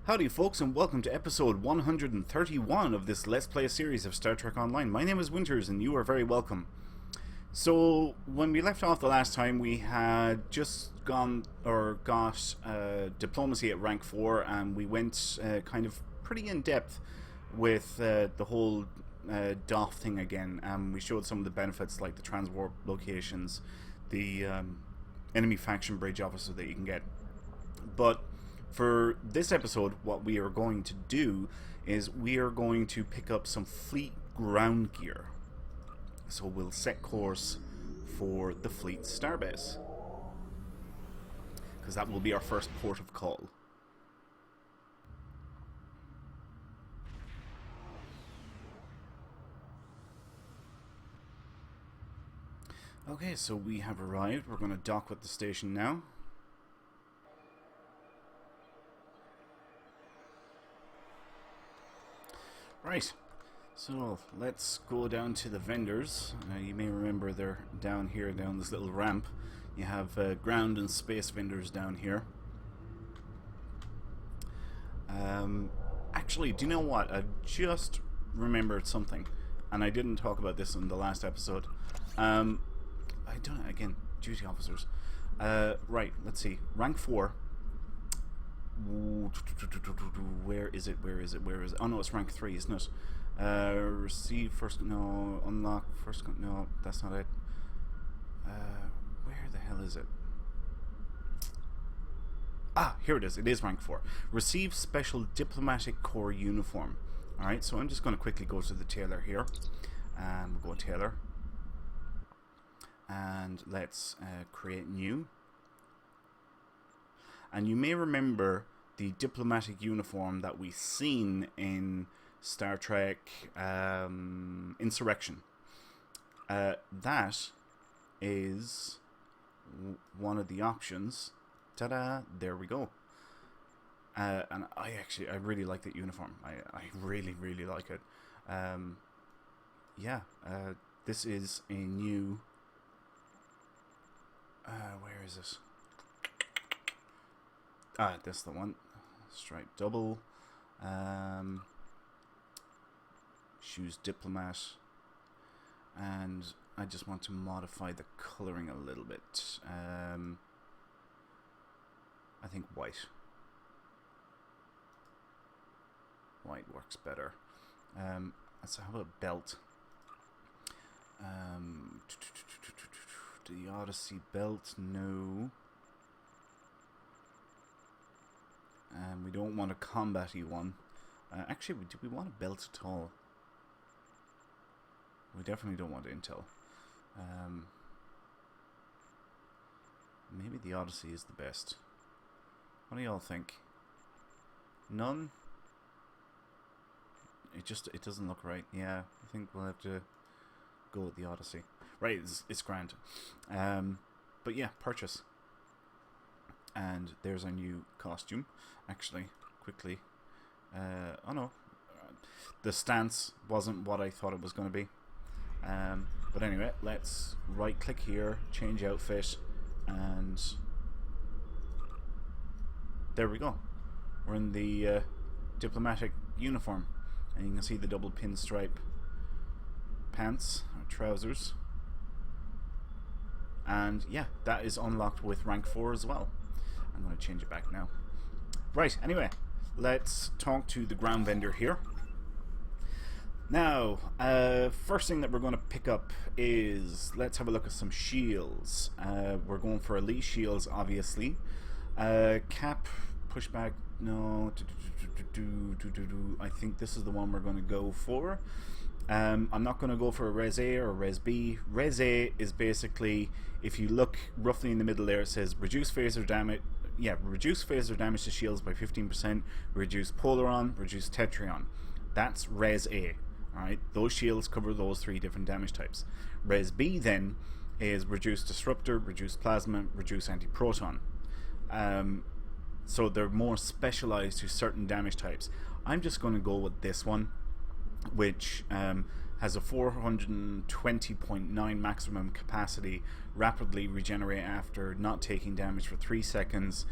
Howdy folks, and welcome to episode 131 of this Let's Play series of Star Trek Online. My name is Winters and you are very welcome. So, when we left off the last time, we had just got diplomacy at rank 4, and we went kind of pretty in depth with the whole Doff thing again. We showed some of the benefits like the transwarp locations, the enemy faction bridge officer that you can get. But for this episode, what we are going to do is we are going to pick up some fleet ground gear. So we'll set course for the Fleet Starbase, because that will be our first port of call. Okay, so we have arrived. We're going to dock with the station now. Right, so let's go down to the vendors. You may remember they're down here, down this little ramp. You have ground and space vendors down here. Actually, do you know what? I just remembered something, and I didn't talk about this in the last episode. I don't know, again, duty officers. Right, let's see. Rank 4. Where is it? Oh no, it's rank 3, isn't it? Receive first, no. Unlock first, no, that's not it. Where the hell is it? Ah, here it is. It is rank 4. Receive special diplomatic corps uniform. Alright, so I'm just going to quickly go to the tailor here. We'll go tailor. And let's create new. And you may remember the diplomatic uniform that we seen in Star Trek Insurrection. That is one of the options. Ta-da! There we go. And I really like that uniform. I really like it. Yeah, this is a new... where is this? Ah, that's the one. Stripe double. Choose diplomat. And I just want to modify the colouring a little bit. I think white. White works better. Let's have a belt. The Odyssey belt, no. And we don't want a combat-y one. Actually, do we want a belt at all? We definitely don't want intel. Maybe the Odyssey is the best. What do y'all think? None? It doesn't look right. Yeah, I think we'll have to go with the Odyssey. Right, it's grand. But yeah, purchase. And there's our new costume. Actually, quickly. Oh no. The stance wasn't what I thought it was going to be. But anyway, let's right click here, change outfit, and there we go. We're in the diplomatic uniform. And you can see the double pinstripe pants, or trousers. And yeah, that is unlocked with rank 4 as well. I'm going to change it back now. Right, anyway, let's talk to the ground vendor here. Now, first thing that we're going to pick up is, let's have a look at some shields. We're going for elite shields, obviously. Cap, pushback, no. I think this is the one we're going to go for. I'm not going to go for a Res A or a Res B. Res A is basically, if you look roughly in the middle there, it says reduce phaser damage. Yeah, reduce phaser damage to shields by 15%, reduce Polaron, reduce Tetrion. That's Res A. Alright, those shields cover those 3 different damage types. Res B then is reduce Disruptor, reduce Plasma, reduce Anti-Proton. So they're more specialized to certain damage types. I'm just going to go with this one, which has a 420.9 maximum capacity, rapidly regenerate after not taking damage for 3 seconds,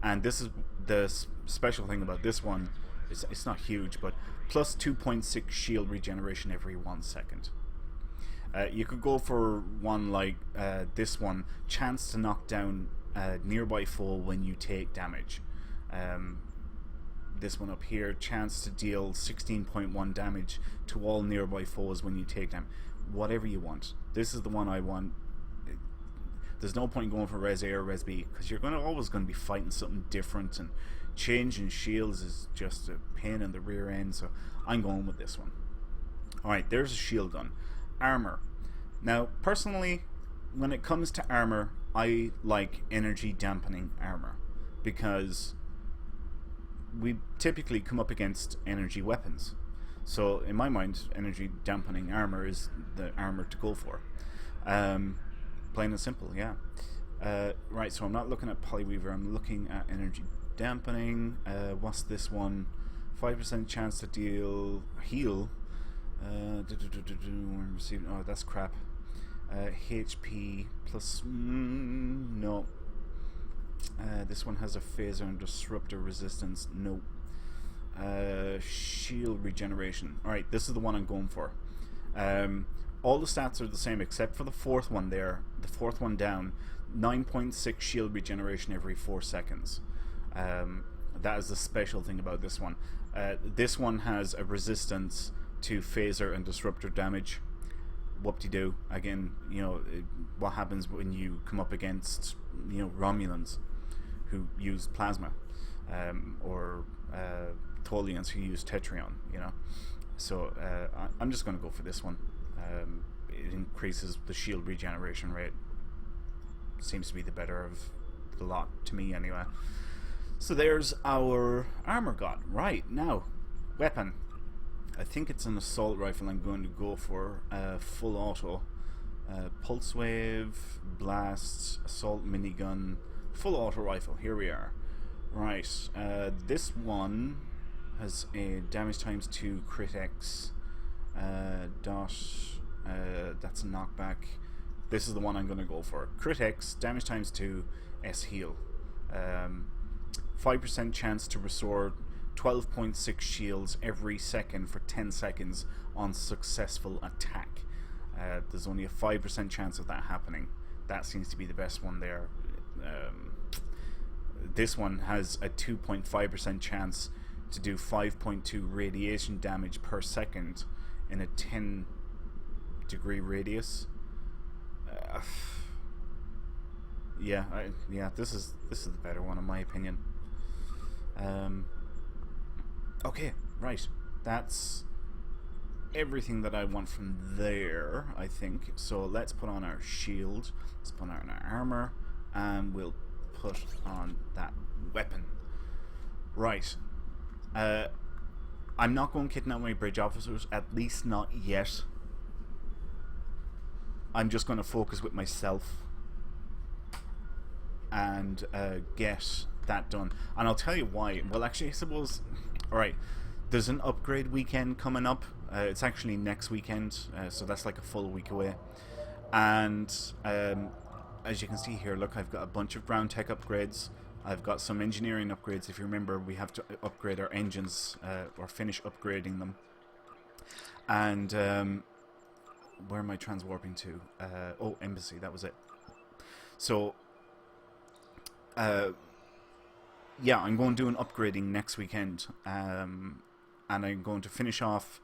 And this is the special thing about this one. It's not huge, but plus 2.6 shield regeneration every 1 second. You could go for one like this one, chance to knock down a nearby foe when you take damage. This one up here, chance to deal 16.1 damage to all nearby foes when you take them. Whatever you want. This is the one I want. There's no point going for Res A or Res B, because you're always going to be fighting something different, and changing shields is just a pain in the rear end, so I'm going with this one. Alright, there's a shield gun. Armour. Now, personally, when it comes to armour, I like energy dampening armour, because we typically come up against energy weapons. So in my mind, energy dampening armour is the armour to go for. Plain and simple, yeah. Right, so I'm not looking at Polyweaver, I'm looking at energy dampening. What's this one? 5% chance to heal. Oh, that's crap. HP plus... no. This one has a phaser and disruptor resistance. No. Shield regeneration. Alright, this is the one I'm going for. All the stats are the same except for the fourth one there. The fourth one down. 9.6 shield regeneration every 4 seconds. That is the special thing about this one. This one has a resistance to phaser and disruptor damage. Whoop-de-doo. Again, you know, what happens when you come up against, you know, Romulans who use plasma, or Tholians who use Tetrion, you know. So I'm just going to go for this one. It increases the shield regeneration rate. Seems to be the better of the lot, to me anyway. So there's our armor god. Right, now, weapon. I think it's an assault rifle I'm going to go for. Full auto. Pulse wave, blast, assault minigun, full auto rifle. Here we are. Right, this one has a damage times 2 crit X. That's a knockback. This is the one I'm going to go for. Crit X, damage times 2, S heal. 5% chance to restore 12.6 shields every second for 10 seconds on successful attack. There's only a 5% chance of that happening. That seems to be the best one there. This one has a 2.5% chance to do 5.2 radiation damage per second in a 10 degree radius. Yeah, this is the better one in my opinion. Okay, right. That's everything that I want from there, I think. So let's put on our shield, let's put on our armor, and we'll put on that weapon. Right. I'm not going kitting out my bridge officers, at least not yet. I'm just going to focus with myself and get that done. And I'll tell you why. Well, actually, I suppose... Alright, there's an upgrade weekend coming up. It's actually next weekend, so that's like a full week away. And as you can see here, look, I've got a bunch of ground tech upgrades. I've got some engineering upgrades. If you remember, we have to upgrade our engines, or finish upgrading them. And where am I transwarping to? Oh, embassy, that was it. So yeah, I'm going to do an upgrading next weekend, and I'm going to finish off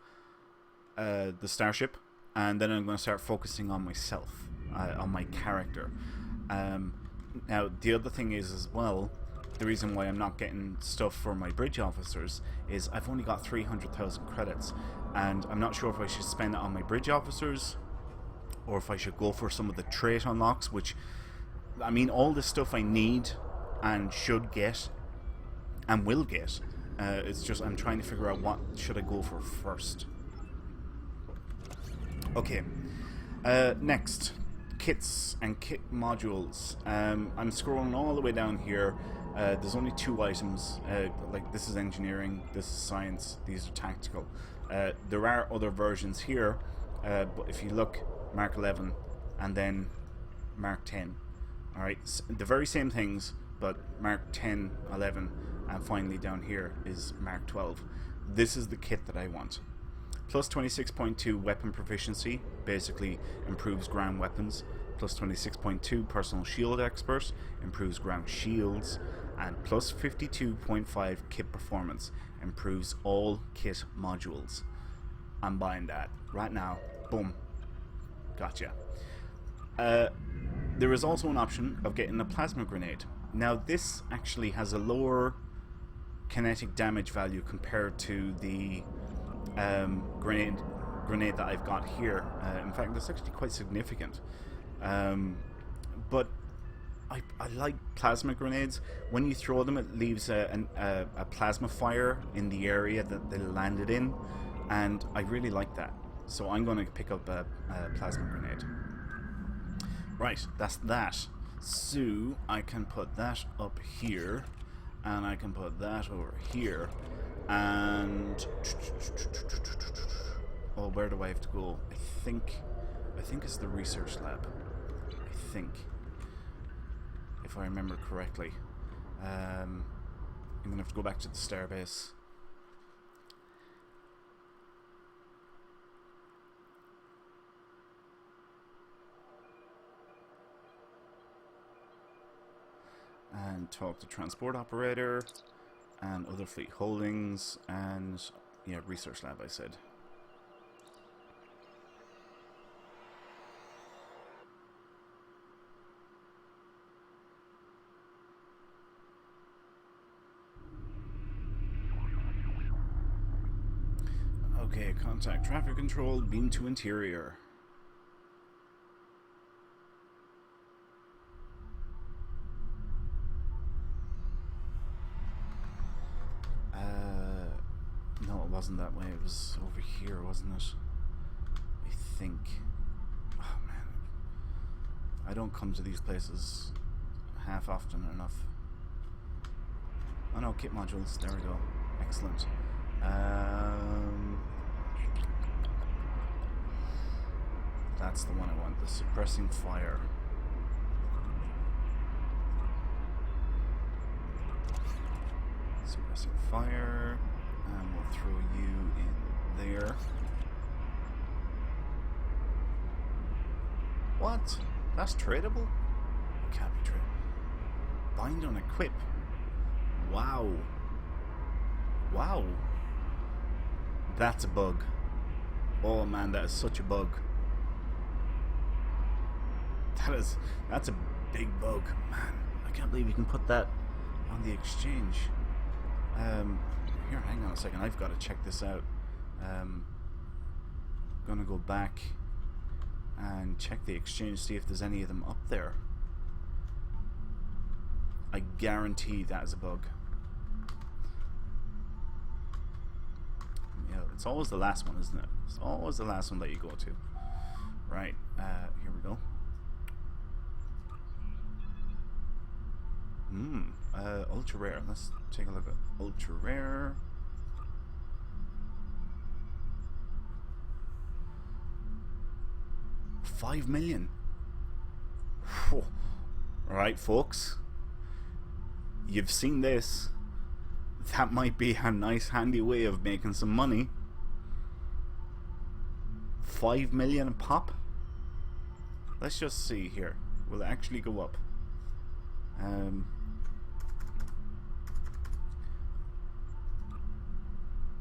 the starship, and then I'm going to start focusing on myself, on my character. Now, the other thing is as well, the reason why I'm not getting stuff for my bridge officers is I've only got 300,000 credits, and I'm not sure if I should spend it on my bridge officers, or if I should go for some of the trait unlocks, which, I mean, all this stuff I need and should get and will get. It's just I'm trying to figure out what should I go for first. Okay, next, kits and kit modules. I'm scrolling all the way down here. There's only 2 items. Like, this is engineering, this is science, these are tactical. There are other versions here, but if you look, Mark 11 and then Mark 10. Alright, the very same things, but Mark 10, 11, and finally down here is Mark 12. This is the kit that I want. Plus 26.2 weapon proficiency, basically improves ground weapons. Plus 26.2 personal shield expert, improves ground shields. And plus 52.5 kit performance, improves all kit modules. I'm buying that right now. Boom. Gotcha. There is also an option of getting a plasma grenade. Now this actually has a lower kinetic damage value compared to the grenade that I've got here. In fact, that's actually quite significant. But I like plasma grenades. When you throw them, it leaves a plasma fire in the area that they landed in, and I really like that. So I'm going to pick up a plasma grenade. Right, that's that. So I can put that up here, and I can put that over here, and oh, where do I have to go? I think it's the research lab. I think, if I remember correctly. I'm gonna have to go back to the Starbase. And talk to transport operator and other fleet holdings and yeah, research lab I said. Okay, contact traffic control, beam to interior. No, it wasn't that way. It was over here, wasn't it? I think. Oh man, I don't come to these places half often enough. Oh no, kit modules. There we go. Excellent. That's the one I want. The suppressing fire. Suppressing fire. And we'll throw you in there. What? That's tradable? It can't be tradable. Bind on equip. Wow. Wow. That's a bug. Oh man, that is such a bug. That's a big bug. Man, I can't believe you can put that on the exchange. Here, hang on a second. I've got to check this out. Gonna go back and check the exchange, see if there's any of them up there. I guarantee that is a bug. Yeah, it's always the last one, isn't it? It's always the last one that you go to. Right, here we go. Ultra rare. Let's take a look at ultra rare. $5 million. Alright, folks. You've seen this. That might be a nice handy way of making some money. 5 million a pop? Let's just see here. Will it actually go up?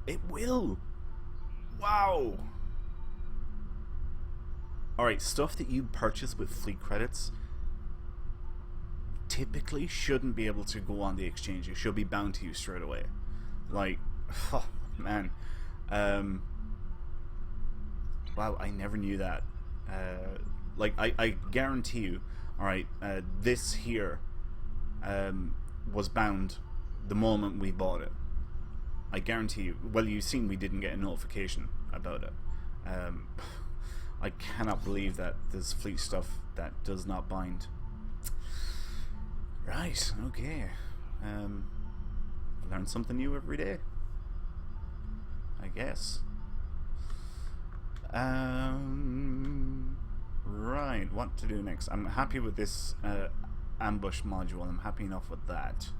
It will. Wow. Alright, stuff that you purchase with fleet credits typically shouldn't be able to go on the exchange. It should be bound to you straight away. Like, oh man. Wow, I never knew that. Like, I guarantee you, alright, this here was bound the moment we bought it. I guarantee you. Well, you've seen we didn't get a notification about it. I cannot believe that there's fleet stuff that does not bind. Right, okay. Learn something new every day, I guess. Right, what to do next? I'm happy with this ambush module. I'm happy enough with that.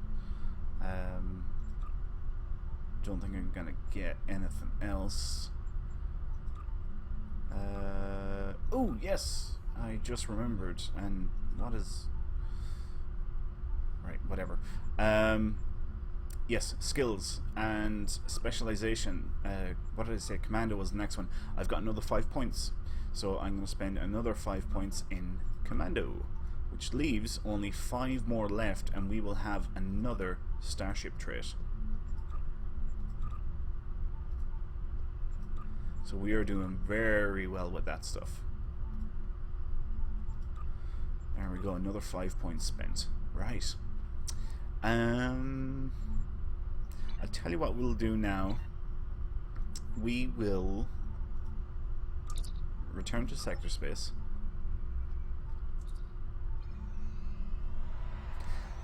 Don't think I'm gonna get anything else. Oh yes, I just remembered. And what is... Right, whatever. Yes, skills and specialization. What did I say? Commando was the next one. I've got another 5 points. So I'm going to spend another 5 points in Commando, which leaves only 5 more left, and we will have another Starship trait. So we are doing very well with that stuff. There we go, another 5 points spent. Right. I'll tell you what we'll do now. We will return to sector space.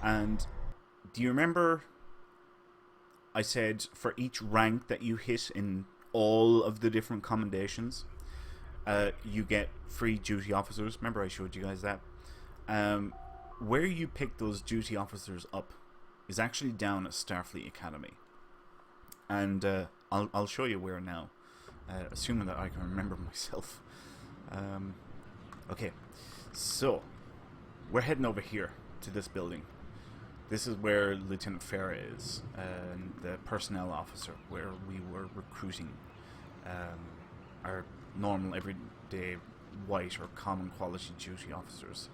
And do you remember I said for each rank that you hit in all of the different commendations, you get free duty officers? Remember I showed you guys that? Where you pick those duty officers up is actually down at Starfleet Academy. And I'll show you where now, assuming that I can remember myself. Okay, so we're heading over here to this building. This is where Lieutenant Farah is, the personnel officer, where we were recruiting our normal, everyday, white or common quality duty officers.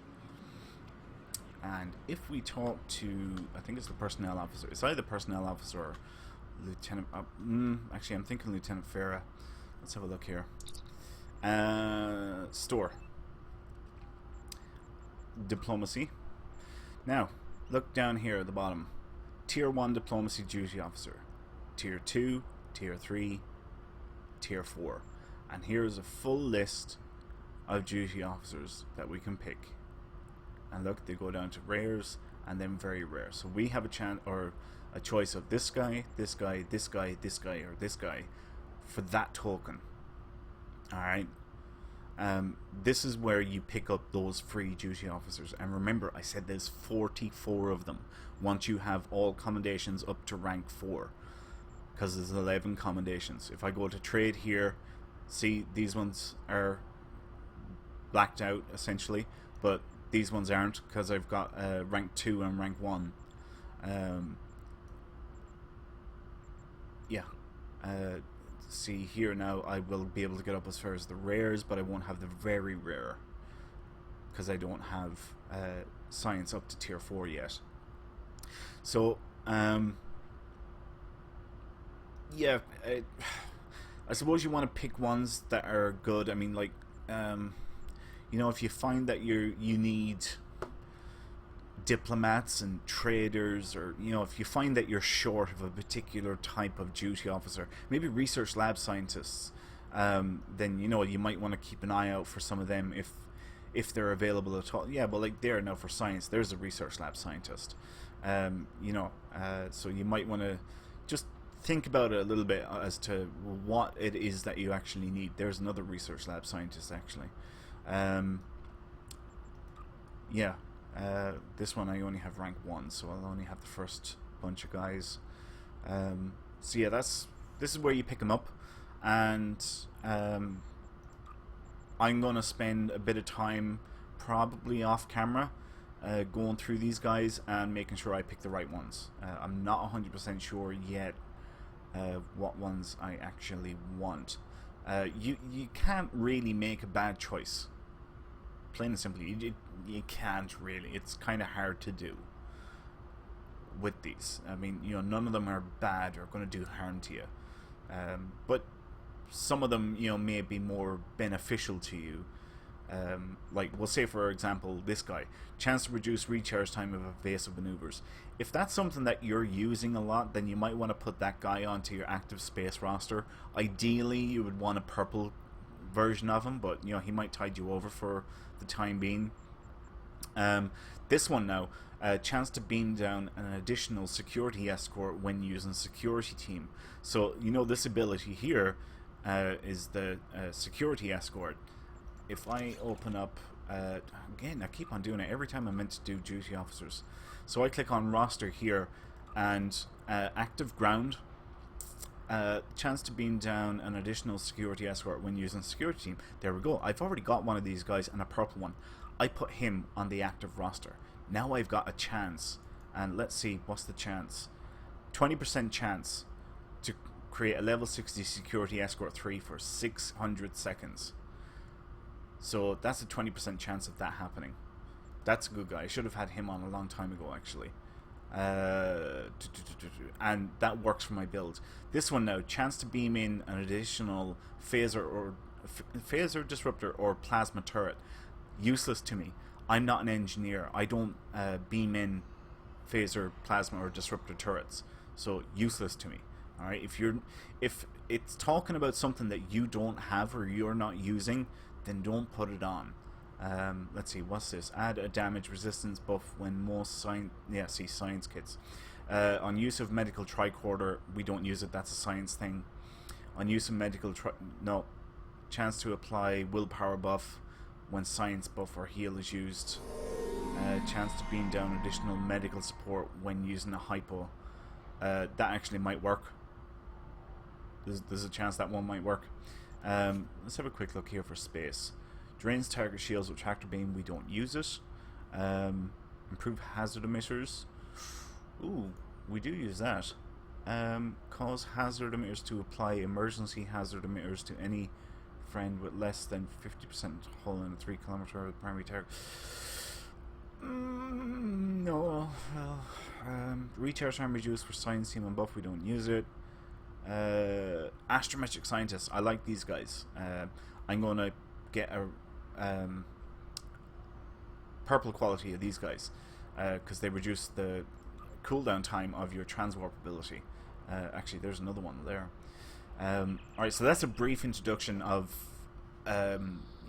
And if we talk to, I think it's the personnel officer. It's either the personnel officer or Lieutenant... actually, I'm thinking Lieutenant Farah. Let's have a look here. Store. Diplomacy. Now, look down here at the bottom. Tier 1 Diplomacy Duty Officer. Tier 2, Tier 3, Tier 4. And here's a full list of duty officers that we can pick. And look, they go down to rares and then very rare. So we have a chance or a choice of this guy, this guy, this guy, this guy, or this guy for that token. Alright. This is where you pick up those free duty officers. And remember, I said there's 44 of them once you have all commendations up to rank 4. Because there's 11 commendations. If I go to trade here, see, these ones are blacked out essentially. But these ones aren't, because I've got rank 2 and rank 1. Yeah. See here now, I will be able to get up as far as the rares, but I won't have the very rare, because I don't have science up to tier 4 yet. So, yeah, I suppose you want to pick ones that are good. I mean, like, you know, if you find that you need diplomats and traders, or, you know, if you find that you're short of a particular type of duty officer, maybe research lab scientists, then, you know, you might want to keep an eye out for some of them if they're available at all. Yeah, but like there now for science, there's a research lab scientist. You know, so you might want to just think about it a little bit as to what it is that you actually need. There's another research lab scientist actually. Yeah, this one I only have rank 1, so I'll only have the first bunch of guys. So yeah, this is where you pick them up, and I'm gonna spend a bit of time, probably off camera, going through these guys and making sure I pick the right ones. I'm not 100% sure yet what ones I actually want. You can't really make a bad choice. Plain and simply, you can't really. It's kind of hard to do with these. I mean, you know, none of them are bad or going to do harm to you. But some of them, you know, may be more beneficial to you. Like, we'll say, for example, this guy. Chance to reduce recharge time of evasive maneuvers. If that's something that you're using a lot, then you might want to put that guy onto your active space roster. Ideally, you would want a purple version of him, but, you know, he might tide you over for the time being. This one now, chance to beam down an additional security escort when using security team. So, you know, this ability here is the security escort. If I open up Again, I keep on doing it every time I'm meant to do duty officers. So I click on roster here, and active ground. Chance to beam down an additional security escort when using security team. There we go. I've already got one of these guys and a purple one. I put him on the active roster. Now I've got a chance. And let's see, what's the chance? 20% chance to create a level 60 security escort 3 for 600 seconds. So that's a 20% chance of that happening. That's a good guy. I should have had him on a long time ago, actually. And that works for my build. This one now, chance to beam in an additional phaser disruptor or plasma turret. Useless to me. I'm not an engineer. I don't beam in phaser, plasma, or disruptor turrets. So useless to me. All right. If it's talking about something that you don't have or you're not using, then don't put it on. Let's see, what's this? Add a damage resistance buff when most science kits. On use of medical tricorder, we don't use it. That's a science thing. On use of medical no. Chance to apply willpower buff when science buff or heal is used. Chance to beam down additional medical support when using a hypo. That actually might work. There's a chance that one might work. Let's have a quick look here for space. Drains target shields with tractor beam. We don't use it. Improve hazard emitters. Ooh, we do use that. Cause hazard emitters to apply emergency hazard emitters to any friend with less than 50% hull in a 3 km primary target. No. Well, recharge time reduced for science team and buff. We don't use it. Astrometric scientists. I like these guys. I'm going to get a purple quality of these guys because they reduce the cooldown time of your transwarp ability. Actually, there's another one there. Alright, so that's a brief introduction of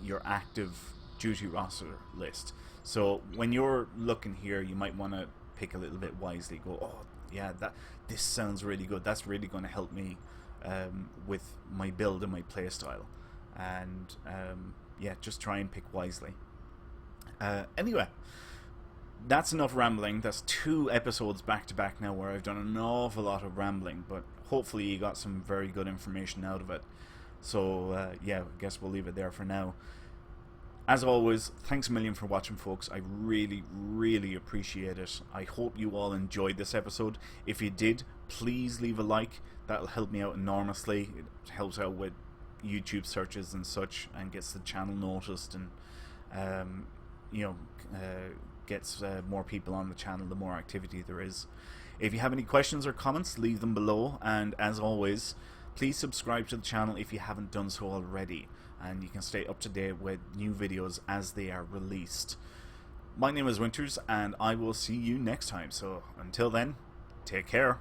your active duty roster list. So when you're looking here, you might want to pick a little bit wisely. Go, oh yeah, this sounds really good. That's really going to help me with my build and my playstyle. And yeah, just try and pick wisely. Anyway, that's enough rambling. That's 2 episodes back to back now where I've done an awful lot of rambling, but hopefully you got some very good information out of it. So yeah, I guess we'll leave it there for now. As always, thanks a million for watching, folks. I really appreciate it. I hope you all enjoyed this episode. If you did, please leave a like. That'll help me out enormously. It helps out with YouTube searches and such, and gets the channel noticed, and gets more people on the channel the more activity there is. If you have any questions or comments, leave them below, and as always, please subscribe to the channel if you haven't done so already, and you can stay up to date with new videos as they are released. My name is Winters, and I will see you next time. So until then, take care.